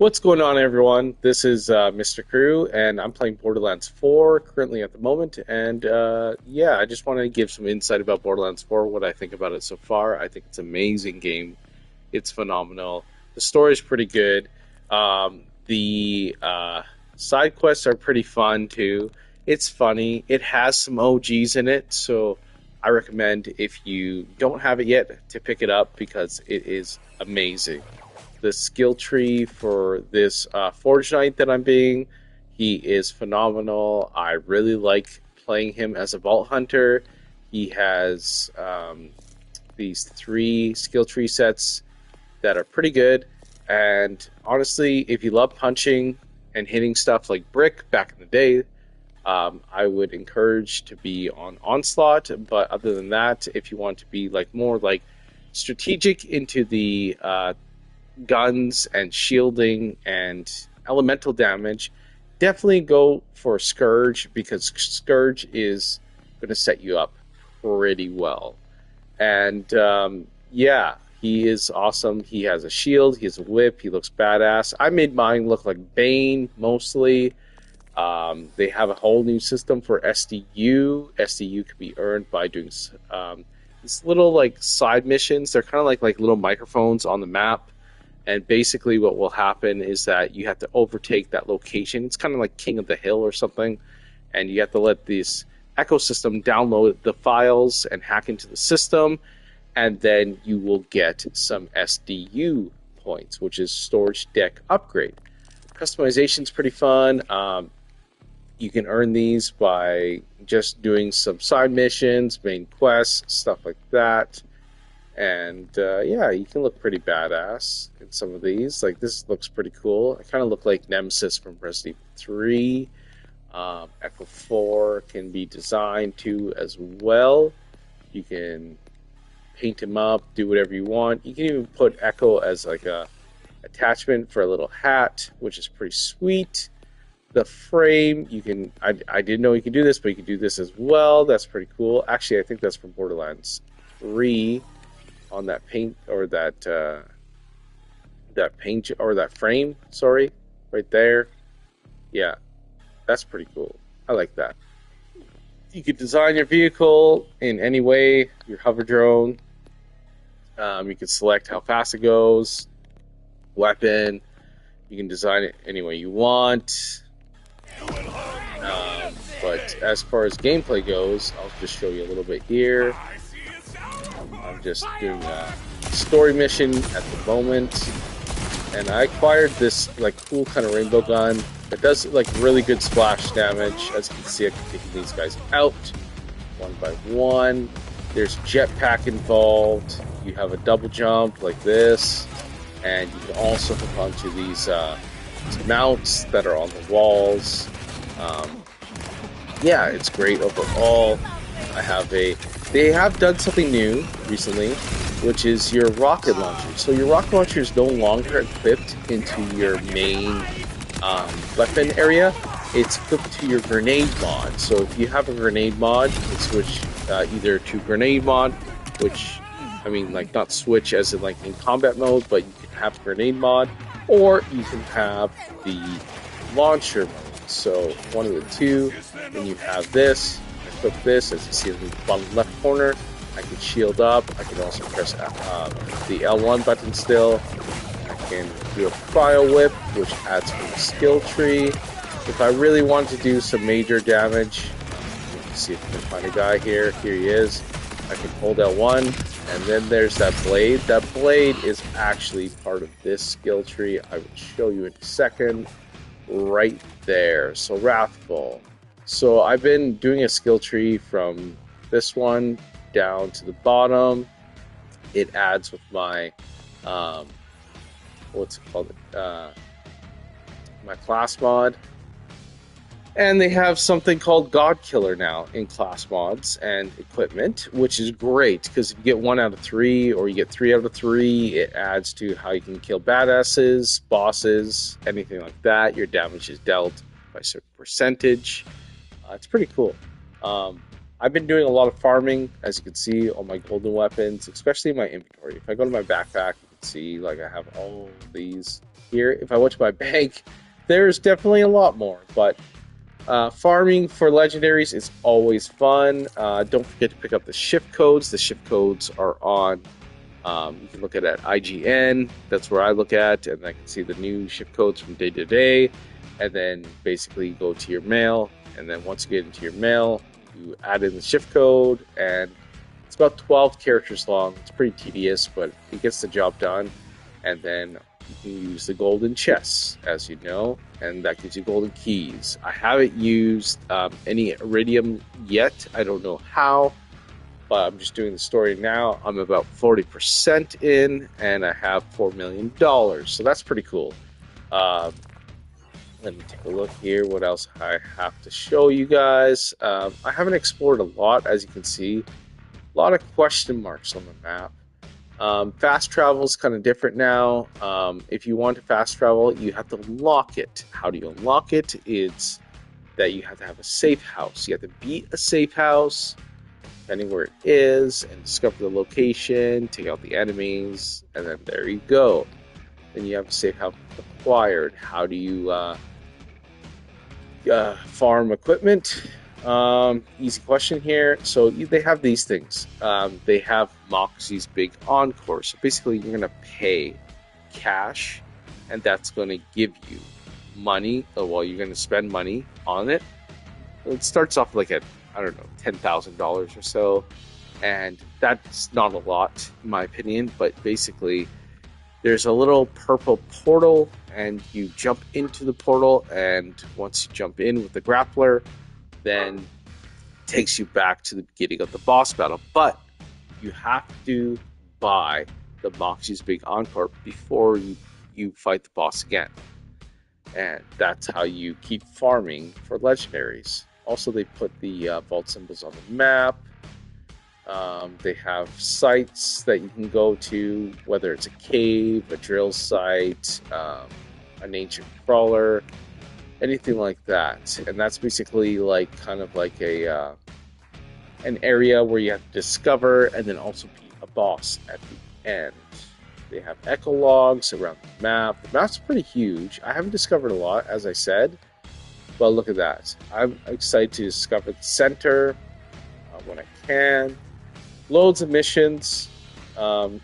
What's going on, everyone? This is MrKrew, and I'm playing Borderlands 4 currently at the moment. And yeah, I just wanted to give some insight about Borderlands 4, what I think about it so far. I think it's an amazing game. It's phenomenal. The story's pretty good. The side quests are pretty fun too. It's funny. It has some OGs in it, so I recommend if you don't have it yet to pick it up because it is amazing. The skill tree for this Forge Knight that I'm being. He is phenomenal. I really like playing him as a Vault Hunter. He has these three skill tree sets that are pretty good. And honestly, if you love punching and hitting stuff like Brick back in the day, I would encourage to be on Onslaught. But other than that, if you want to be like more like strategic into the guns and shielding and elemental damage, definitely go for Scourge because Scourge is going to set you up pretty well. And yeah, he is awesome. He has a shield, he has a whip, he looks badass. I made mine look like Bane mostly. They have a whole new system for SDU. SDU can be earned by doing these little like side missions. They're kind of like little microphones on the map. And basically, what will happen is that you have to overtake that location. It's kind of like King of the Hill or something. And you have to let this ecosystem download the files and hack into the system. And then you will get some SDU points, which is storage deck upgrade. Customization's pretty fun. You can earn these by just doing some side missions, main quests, stuff like that. And yeah, you can look pretty badass in some of these. Like this looks pretty cool. I kind of look like Nemesis from Resident Evil 3. Echo 4 can be designed too as well. You can paint him up, do whatever you want. You can even put Echo as like a attachment for a little hat, which is pretty sweet. The frame, you can. I didn't know you could do this, but you can do this as well. That's pretty cool. Actually, I think that's from Borderlands 3. On that paint or that paint or that frame, sorry, right there. Yeah, that's pretty cool. I like that. You could design your vehicle in any way. Your hover drone. You can select how fast it goes. Weapon. You can design it any way you want. But as far as gameplay goes, I'll just show you a little bit here. I'm just doing a story mission at the moment, and I acquired this like cool kind of rainbow gun that does like really good splash damage. As you can see, I can take these guys out one by one. There's jetpack involved. You have a double jump like this, and you can also hook onto these mounts that are on the walls. Yeah, it's great overall. They have done something new recently, which is your rocket launcher. So your rocket launcher is no longer equipped into your main weapon area. It's equipped to your grenade mod. So if you have a grenade mod, you can switch either to grenade mod, which, I mean, like not switch as in like in combat mode, but you can have grenade mod, or you can have the launcher mode. So one of the two, and you have this. Equip this, as you see in the bottom left corner. I can shield up. I can also press the L1 button still. I can do a cryo whip, which adds from the skill tree. If I really want to do some major damage, you can see if I can find a guy here. Here he is. I can hold L1, and then there's that blade. That blade is actually part of this skill tree. I will show you in a second. Right there. So Wrathful. So I've been doing a skill tree from this one down to the bottom. It adds with my what's it called? My class mod. And they have something called God Killer now in class mods and equipment, which is great because if you get 1 out of 3 or you get 3 out of 3, it adds to how you can kill badasses, bosses, anything like that. Your damage is dealt by a certain percentage. It's pretty cool. I've been doing a lot of farming, as you can see, on my golden weapons, especially in my inventory. If I go to my backpack, you can see like I have all these here. If I went to my bank, there's definitely a lot more. But farming for legendaries is always fun. Don't forget to pick up the shift codes. The shift codes are on. You can look at it at IGN. That's where I look at, and I can see the new shift codes from day to day. And then basically go to your mail, and then once you get into your mail, you add in the shift code, and it's about 12 characters long. It's pretty tedious, but it gets the job done. And then you can use the golden chests, as you know, and that gives you golden keys. I haven't used any iridium yet. I don't know how, but I'm just doing the story now. I'm about 40% in, and I have $4 million, so that's pretty cool. Let me take a look here. What else I have to show you guys? I haven't explored a lot, as you can see. A lot of question marks on the map. Fast travel is kind of different now. If you want to fast travel, you have to unlock it. How do you unlock it? It's that you have to have a safe house. You have to beat a safe house, depending where it is, and discover the location, take out the enemies, and then there you go. Then you have a safe house acquired. How do you farm equipment? Easy question here. So they have these things. They have Moxie's Big Encore. So basically, you're gonna pay cash, and that's gonna give you money. Well, you're gonna spend money on it. It starts off like at, I don't know, $10,000 or so, and that's not a lot in my opinion. But basically, there's a little purple portal, and you jump into the portal, and once you jump in with the grappler, then it takes you back to the beginning of the boss battle. But you have to buy the Moxie's Big Encore before you fight the boss again. And that's how you keep farming for legendaries. Also, they put the vault symbols on the map. They have sites that you can go to, whether it's a cave, a drill site, an ancient crawler, anything like that. And that's basically like kind of like a an area where you have to discover and then also beat a boss at the end. They have echo logs around the map. The map's pretty huge. I haven't discovered a lot, as I said, but look at that. I'm excited to discover the center when I can. Loads of missions.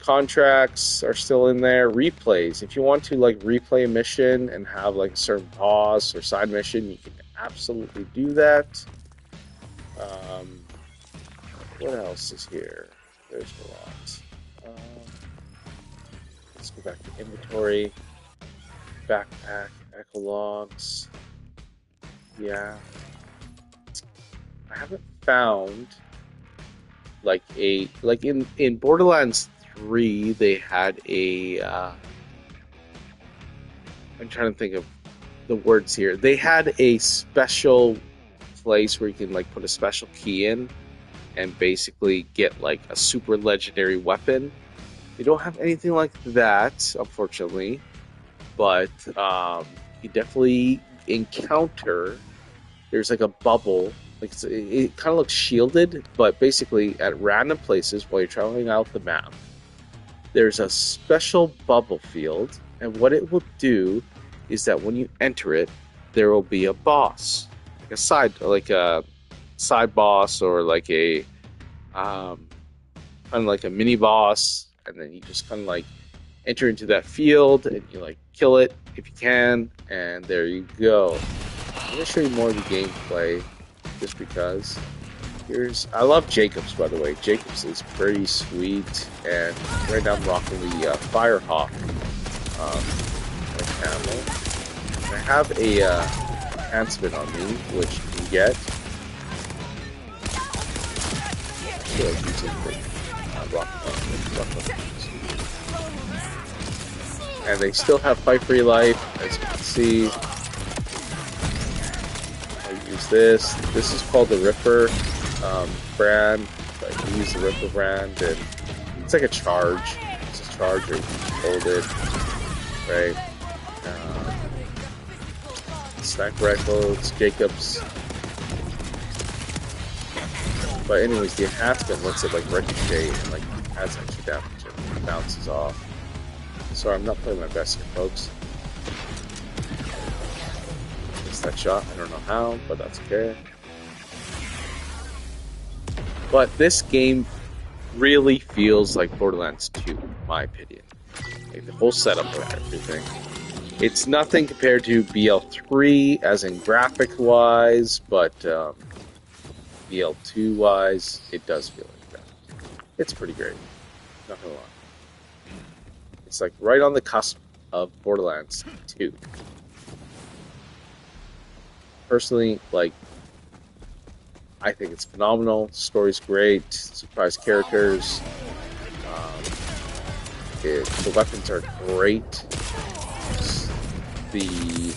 Contracts are still in there. Replays. If you want to like replay a mission and have like a certain boss or side mission, you can absolutely do that. What else is here? There's a lot. Let's go back to inventory. Backpack, echo logs. Yeah. I haven't found like in Borderlands 3 they had a I'm trying to think of the words here. They had a special place where you can like put a special key in and basically get like a super legendary weapon. They don't have anything like that, unfortunately, but you definitely encounter, there's like a bubble. Like it kind of looks shielded, but basically at random places while you're traveling out the map, there's a special bubble field, and what it will do is that when you enter it, there will be a boss, like a side boss, or like a kind of like a mini boss, and then you just kind of like enter into that field and you like kill it if you can, and there you go. I'm gonna show you more of the gameplay. Just because. I love Jacobs, by the way. Jacobs is pretty sweet, and right now I'm rocking the Firehawk camo. I have a enhancement on me, which you can get. So using the rock. And they still have Fight for Your Life, as you can see. Use this. This is called the Ripper brand. I use the Ripper brand, and it's like a charge. It's a charge, or you can hold it, right? Sniper rifles, Jacobs. But anyways, the enhancement lets it like ricochet and like adds extra damage and bounces off. Sorry, I'm not playing my best here, folks. headshot. I don't know how, but that's okay. But this game really feels like Borderlands 2, in my opinion. Like the whole setup of everything. It's nothing compared to BL3, as in graphic-wise, but BL2-wise, it does feel like that. It's pretty great. Not gonna lie. It's like right on the cusp of Borderlands 2. Personally, like, I think it's phenomenal. Story's great. Surprise characters. Um, the weapons are great. The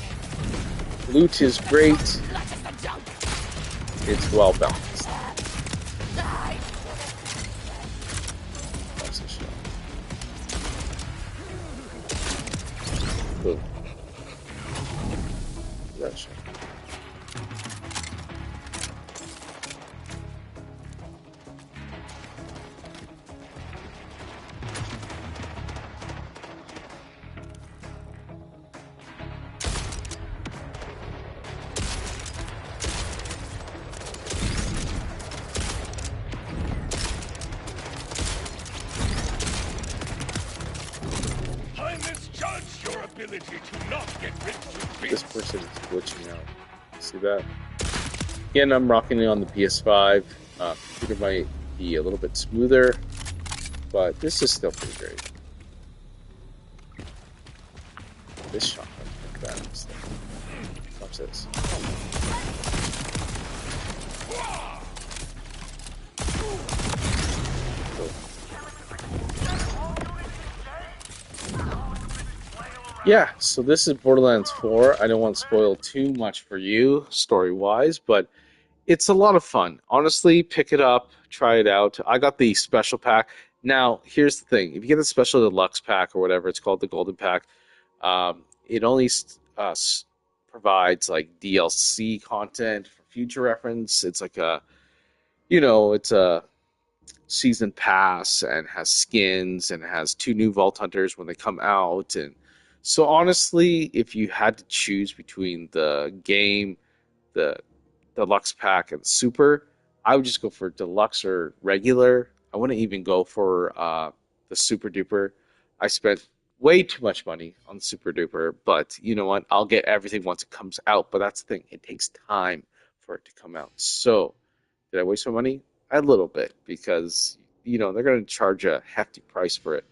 loot is great. It's well balanced. That's a shot. Boom. That shot. To not get rich with This person is glitching out. See that? Again, I'm rocking it on the PS5. Computer might be a little bit smoother, but this is still pretty great. This shotgun is bad. Watch this. Yeah, so this is Borderlands 4. I don't want to spoil too much for you, story-wise, but it's a lot of fun. Honestly, pick it up, try it out. I got the special pack. Now, here's the thing. If you get the special deluxe pack or whatever it's called, the golden pack, it only provides like DLC content for future reference. It's like it's a season pass and has skins and has 2 new Vault Hunters when they come out. And so honestly, if you had to choose between the game, the deluxe pack, and super, I would just go for deluxe or regular. I wouldn't even go for the super duper. I spent way too much money on super duper, but you know what? I'll get everything once it comes out. But that's the thing, it takes time for it to come out. So did I waste my money? A little bit, because they're going to charge a hefty price for it.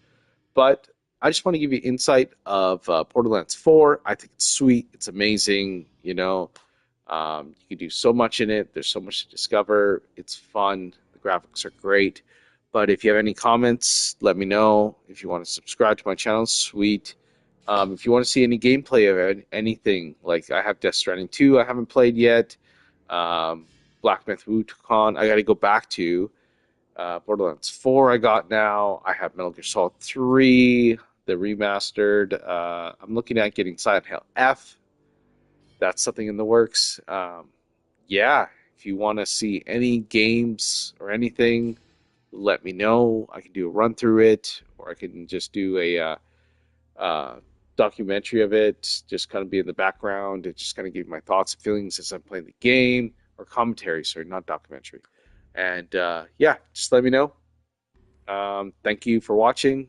But I just want to give you insight of Borderlands 4. I think it's sweet. It's amazing. You can do so much in it. There's so much to discover. It's fun. The graphics are great. But if you have any comments, let me know. If you want to subscribe to my channel, sweet. If you want to see any gameplay of anything, like I have Death Stranding 2 I haven't played yet. Black Myth Wukong I got to go back to. Borderlands 4 I got now. I have Metal Gear Solid 3, the remastered. I'm looking at getting Silent Hill F. That's something in the works. Yeah, if you want to see any games or anything, let me know. I can do a run through it, or I can just do a documentary of it, just kind of be in the background. It's just kind of give you my thoughts and feelings as I'm playing the game, or commentary, sorry, not documentary. And yeah, just let me know. Thank you for watching.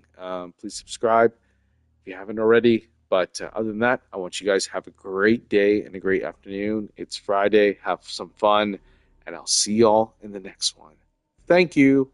Please subscribe if you haven't already. But other than that, I want you guys to have a great day and a great afternoon. It's Friday. Have some fun. And I'll see y'all in the next one. Thank you.